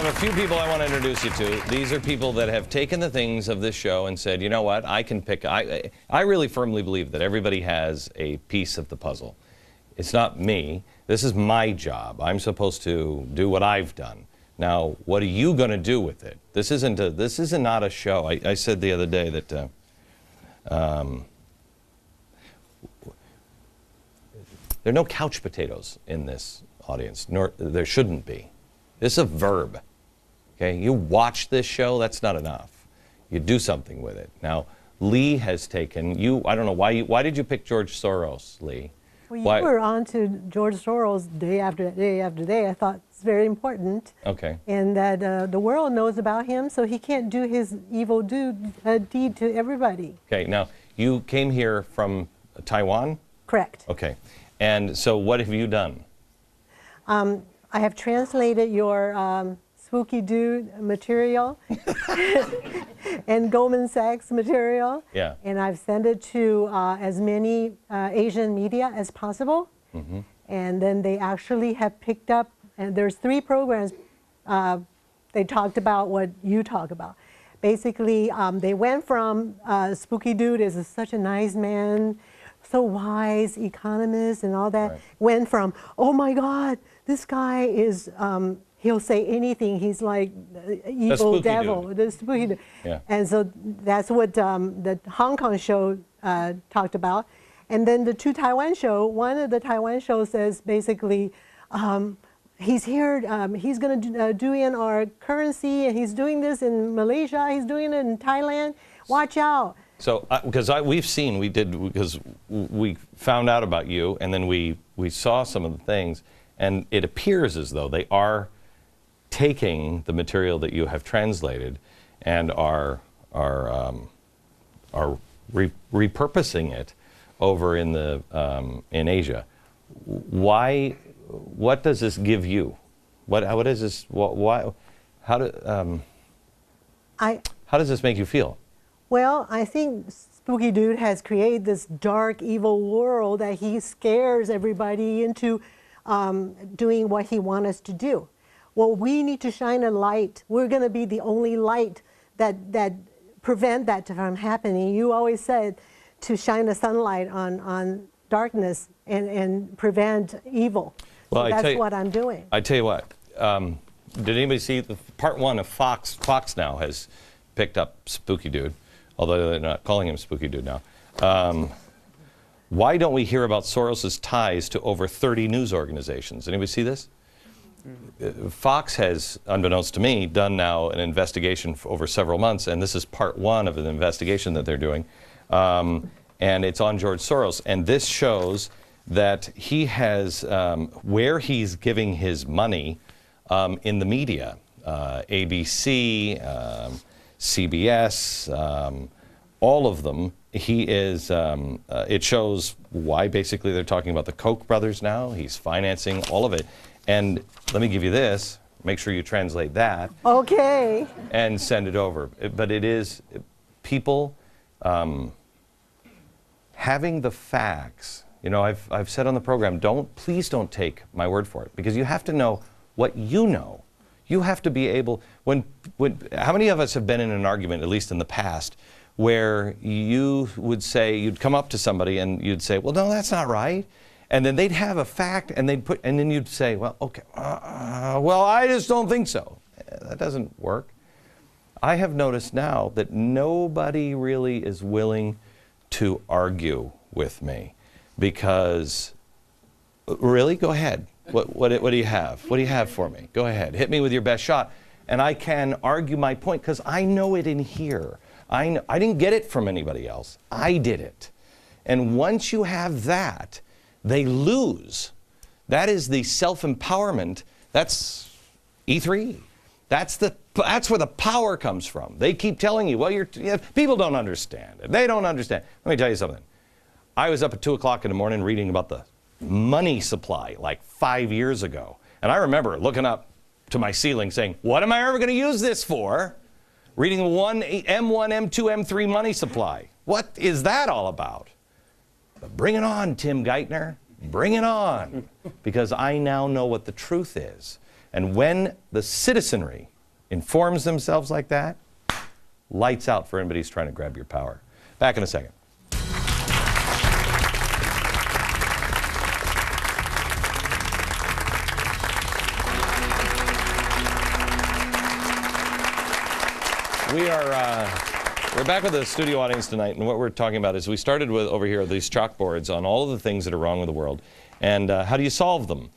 have a few people I want to introduce you to. These are people that have taken the things of this show and said, you know what, I can pick. I really firmly believe that everybody has a piece of the puzzle. It's not me. This is my job. I'm supposed to do what I've done. Now, what are you going to do with it? This is not a show. I said the other day that there are no couch potatoes in this audience, nor there shouldn't be. This is a verb. Okay, you watch this show, that's not enough. You do something with it. Now, Lee has taken you. I don't know why did you pick George Soros, Lee? Well, you were on to George Soros day after day after day. I thought it's very important. Okay. And that the world knows about him, so he can't do his evil deed to everybody. Okay. Now, you came here from Taiwan? Correct. Okay. And so what have you done? I have translated your Spooky Dude material and Goldman Sachs material. Yeah. And I've sent it to as many Asian media as possible. Mm-hmm. And then they actually have picked up, and there's 3 programs they talked about what you talk about. Basically, they went from Spooky Dude is such a nice man, so wise, economist and all that, right. Went from, oh my God, this guy is, he'll say anything. He's like evil devil, the spooky dude. Yeah. And so that's what the Hong Kong show talked about. And then the 2 Taiwan show, one of the Taiwan shows says basically, he's here, he's going to do in our currency, and he's doing this in Malaysia, he's doing it in Thailand, watch out. So, because we found out about you, and then we saw some of the things, and it appears as though they are taking the material that you have translated and are repurposing it over in in Asia. Why? What does this give you? What is this? How does this make you feel? Well, I think Spooky Dude has created this dark, evil world that he scares everybody into doing what he wants us to do. Well, we need to shine a light. We're going to be the only light that prevent that from happening. You always said to shine the sunlight on darkness and prevent evil. Well, so that's what I'm doing. I tell you what, did anybody see part 1 of Fox? Fox now has picked up Spooky Dude, although they're not calling him Spooky Dude now. Why don't we hear about Soros's ties to over 30 news organizations? Anybody see this? Fox has, unbeknownst to me, done now an investigation for over several months, and this is part 1 of an investigation that they're doing, and it's on George Soros. And this shows that he has, where he's giving his money in the media, ABC, CBS, all of them, he is, it shows why basically they're talking about the Koch brothers now. He's financing all of it. And let me give you this, make sure you translate that. Okay. And send it over. But it is people having the facts. You know, I've said on the program, please don't take my word for it, because you have to know what you know. You have to be able, how many of us have been in an argument, at least in the past, where you would say, you'd come up to somebody and you'd say, well, no, that's not right. And then they'd have a fact, and and then you'd say, well, okay, well, I just don't think so. That doesn't work. I have noticed now that nobody really is willing to argue with me, because, really, go ahead. What do you have? What do you have for me? Go ahead, hit me with your best shot, and I can argue my point, because I know it in here. I didn't get it from anybody else. I did it. And once you have that, they lose. That is the self-empowerment. That's E3. That's where the power comes from. They keep telling you, well, people don't understand it. They don't understand. Let me tell you something. I was up at 2 o'clock in the morning reading about the money supply like 5 years ago. And I remember looking up to my ceiling saying, what am I ever going to use this for? Reading the M1, M2, M3 money supply. What is that all about? But bring it on, Tim Geithner. Bring it on. Because I now know what the truth is. And when the citizenry informs themselves like that, lights out for anybody who's trying to grab your power. Back in a second. We're back with the studio audience tonight, and what we're talking about is we started with over here these chalkboards on all of the things that are wrong with the world, and how do you solve them?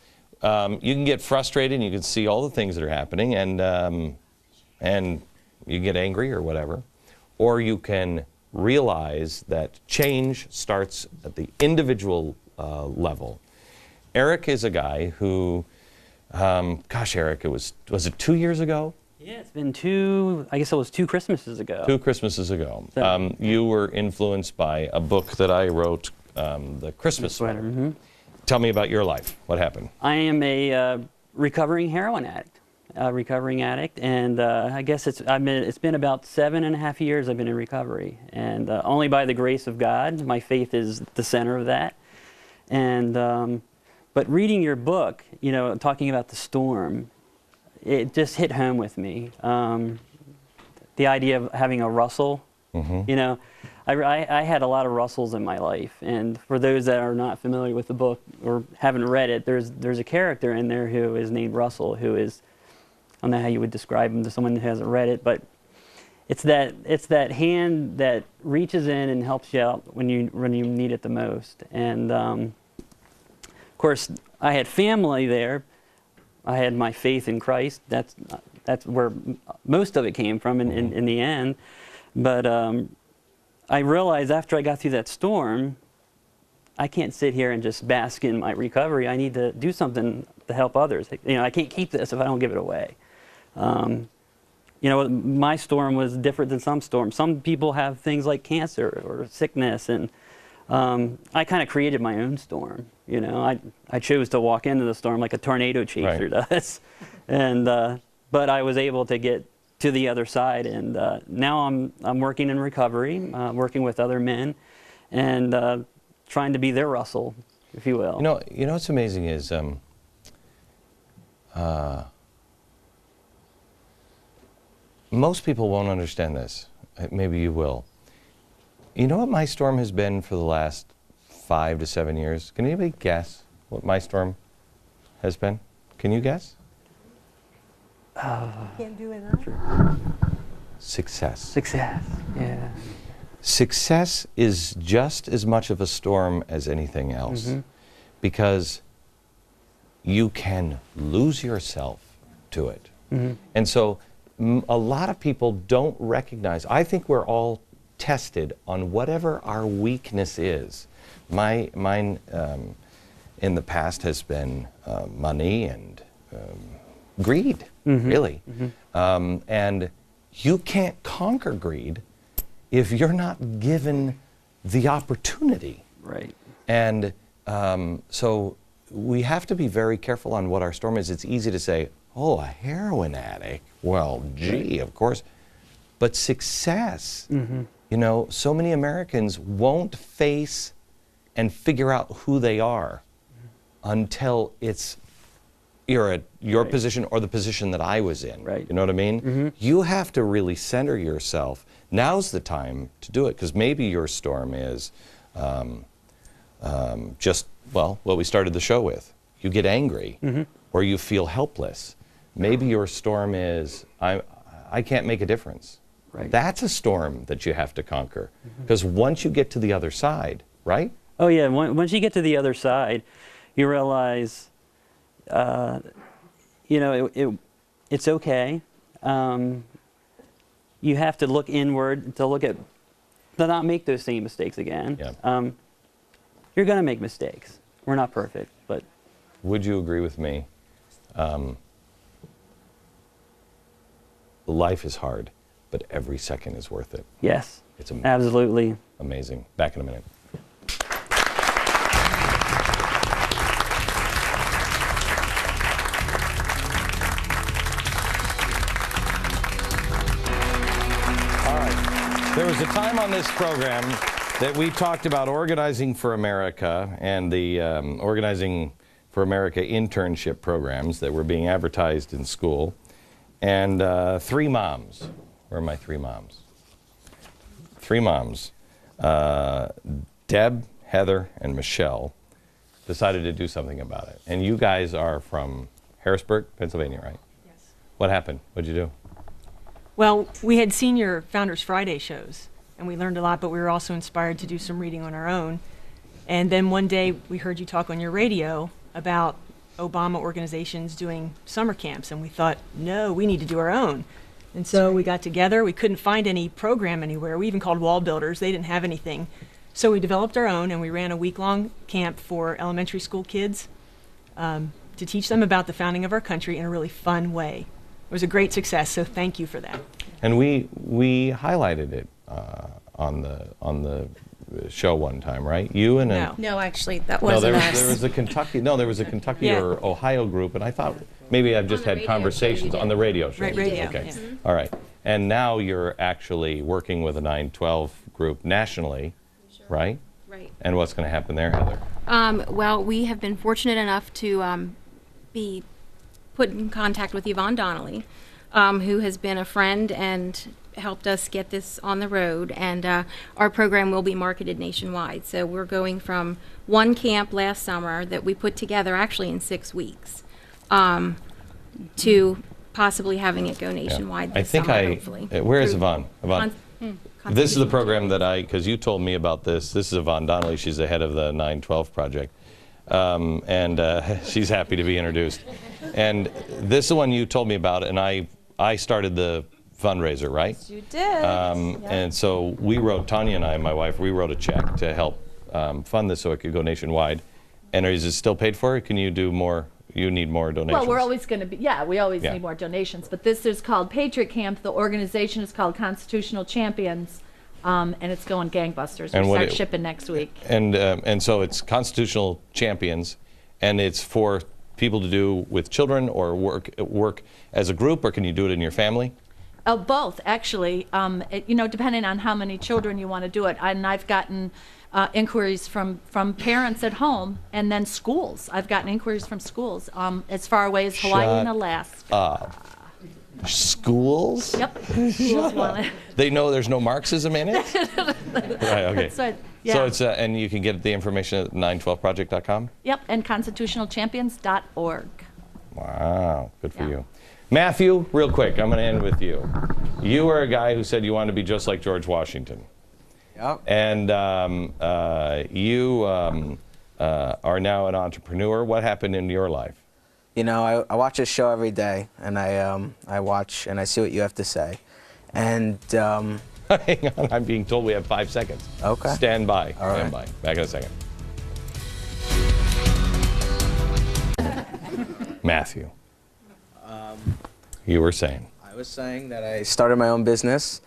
You can get frustrated, and you can see all the things that are happening, and you get angry or whatever, or you can realize that change starts at the individual level. Eric is a guy who, gosh, Eric, was it 2 years ago? Yeah, it's been I guess it was 2 Christmases ago. 2 Christmases ago. So, you were influenced by a book that I wrote, The Christmas Sweater. Mm-hmm. Tell me about your life. What happened? I am a recovering heroin addict, and I guess it's been about 7.5 years I've been in recovery, and only by the grace of God. My faith is the center of that. And but reading your book, you know, talking about the storm, it just hit home with me. The idea of having a Russell, you know, I had a lot of Russells in my life, and for those that are not familiar with the book or haven't read it, there's a character in there who is named Russell, who is, I don't know how you would describe him to someone who hasn't read it, but it's that hand that reaches in and helps you out when you need it the most. And of course, I had family there. I had my faith in Christ. That's where most of it came from in the end. But I realized after I got through that storm, I can't sit here and just bask in my recovery. I need to do something to help others. You know, I can't keep this if I don't give it away. You know, my storm was different than some storms. Some people have things like cancer or sickness, and I kind of created my own storm. You know, I chose to walk into the storm like a tornado chaser does, and but I was able to get to the other side, and now I'm working in recovery, working with other men, and trying to be their Russell, if you will. You know what's amazing is most people won't understand this. Maybe you will. You know what my storm has been for the last 5 to 7 years? Can anybody guess what my storm has been? Can you guess? Can't do it, huh? Success. Success, yeah. Success is just as much of a storm as anything else, because you can lose yourself to it. And so a lot of people don't recognize. I think we're all tested on whatever our weakness is. Mine in the past has been money and greed, really. And you can't conquer greed if you're not given the opportunity. Right. And so we have to be very careful on what our storm is. It's easy to say, oh, a heroin addict. Well, gee, of course. But success, you know, so many Americans won't face and figure out who they are until you're at your position or the position that I was in. Right. You know what I mean? You have to really center yourself. Now's the time to do it, because maybe your storm is just, well, what we started the show with. You get angry or you feel helpless. Maybe your storm is, I can't make a difference. Right. That's a storm that you have to conquer, because once you get to the other side, right? Oh yeah, once you get to the other side, you realize, you know, it's okay. You have to look inward to not make those same mistakes again. Yeah. You're going to make mistakes. We're not perfect, but. Would you agree with me? Life is hard, but every second is worth it. Yes. It's amazing. Absolutely. Amazing. Back in a minute. There was a time on this program that we talked about Organizing for America and the Organizing for America internship programs that were being advertised in school. And three moms. Where are my three moms? Three moms. Deb, Heather, and Michelle decided to do something about it. And you guys are from Harrisburg, Pennsylvania, right? Yes. What happened? What'd you do? Well, we had seen your Founders Friday shows, and we learned a lot, but we were also inspired to do some reading on our own. And then one day we heard you talk on your radio about Obama organizations doing summer camps, and we thought, no, we need to do our own. And so we got together. We couldn't find any program anywhere. We even called Wall Builders. They didn't have anything. So we developed our own, and we ran a week-long camp for elementary school kids to teach them about the founding of our country in a really fun way. It was a great success, so thank you for that. And we highlighted it on the show one time, right? You and No. No, actually, that no, wasn't us. there was a Kentucky. No, there was a Kentucky Yeah. or Ohio group, and I thought maybe I've just the had radio conversations show you on did. the radio show. Right, radio, Okay, yeah. all right. And now you're actually working with a 912 group nationally, right? Right. And what's going to happen there, Heather? Well, we have been fortunate enough to be put in contact with Yvonne Donnelly, who has been a friend and helped us get this on the road. And our program will be marketed nationwide. So we're going from one camp last summer that we put together actually in 6 weeks to possibly having it go nationwide I this think summer, hopefully. Where is Through Yvonne? Yvonne. This is the program that because you told me about this. This is Yvonne Donnelly. She's the head of the 912 project. And she's happy to be introduced. And this is the one you told me about, and I started the fundraiser, right? Yes, you did. And so we wrote, Tanya and I, my wife, we wrote a check to help fund this so it could go nationwide. And is it still paid for? Can you do more? You need more donations? Well, we're always going to be, we always Yeah. need more donations. But this is called Patriot Camp. The organization is called Constitutional Champions, and it's going gangbusters. And We what start it- shipping next week. And so it's Constitutional Champions, and it's for people to do with children or work as a group, or can you do it in your family? Both, actually. Depending on how many children you want to do it. And I've gotten inquiries from parents at home, and then schools. I've gotten inquiries from schools as far away as Hawaii and Shut Alaska. Schools? Yep. Schools want it. They know there's no Marxism in it? Right, okay. So, yeah. So it's, and you can get the information at 912project.com? Yep, and constitutionalchampions.org. Wow, good for Yeah. you. Matthew, real quick, I'm going to end with you. You were a guy who said you wanted to be just like George Washington. Yep. And you are now an entrepreneur. What happened in your life? You know, I watch this show every day, and I watch and I see what you have to say. And Hang on, I'm being told we have 5 seconds. Okay. Stand by. All Stand right. by. Back in a second. Matthew, you were saying. I was saying that I started my own business,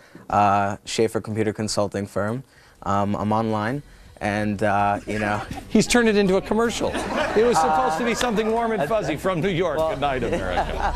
Schaefer Computer Consulting Firm. I'm online, and you know. He's turned it into a commercial. It was supposed to be something warm and fuzzy from New York. Good night, America.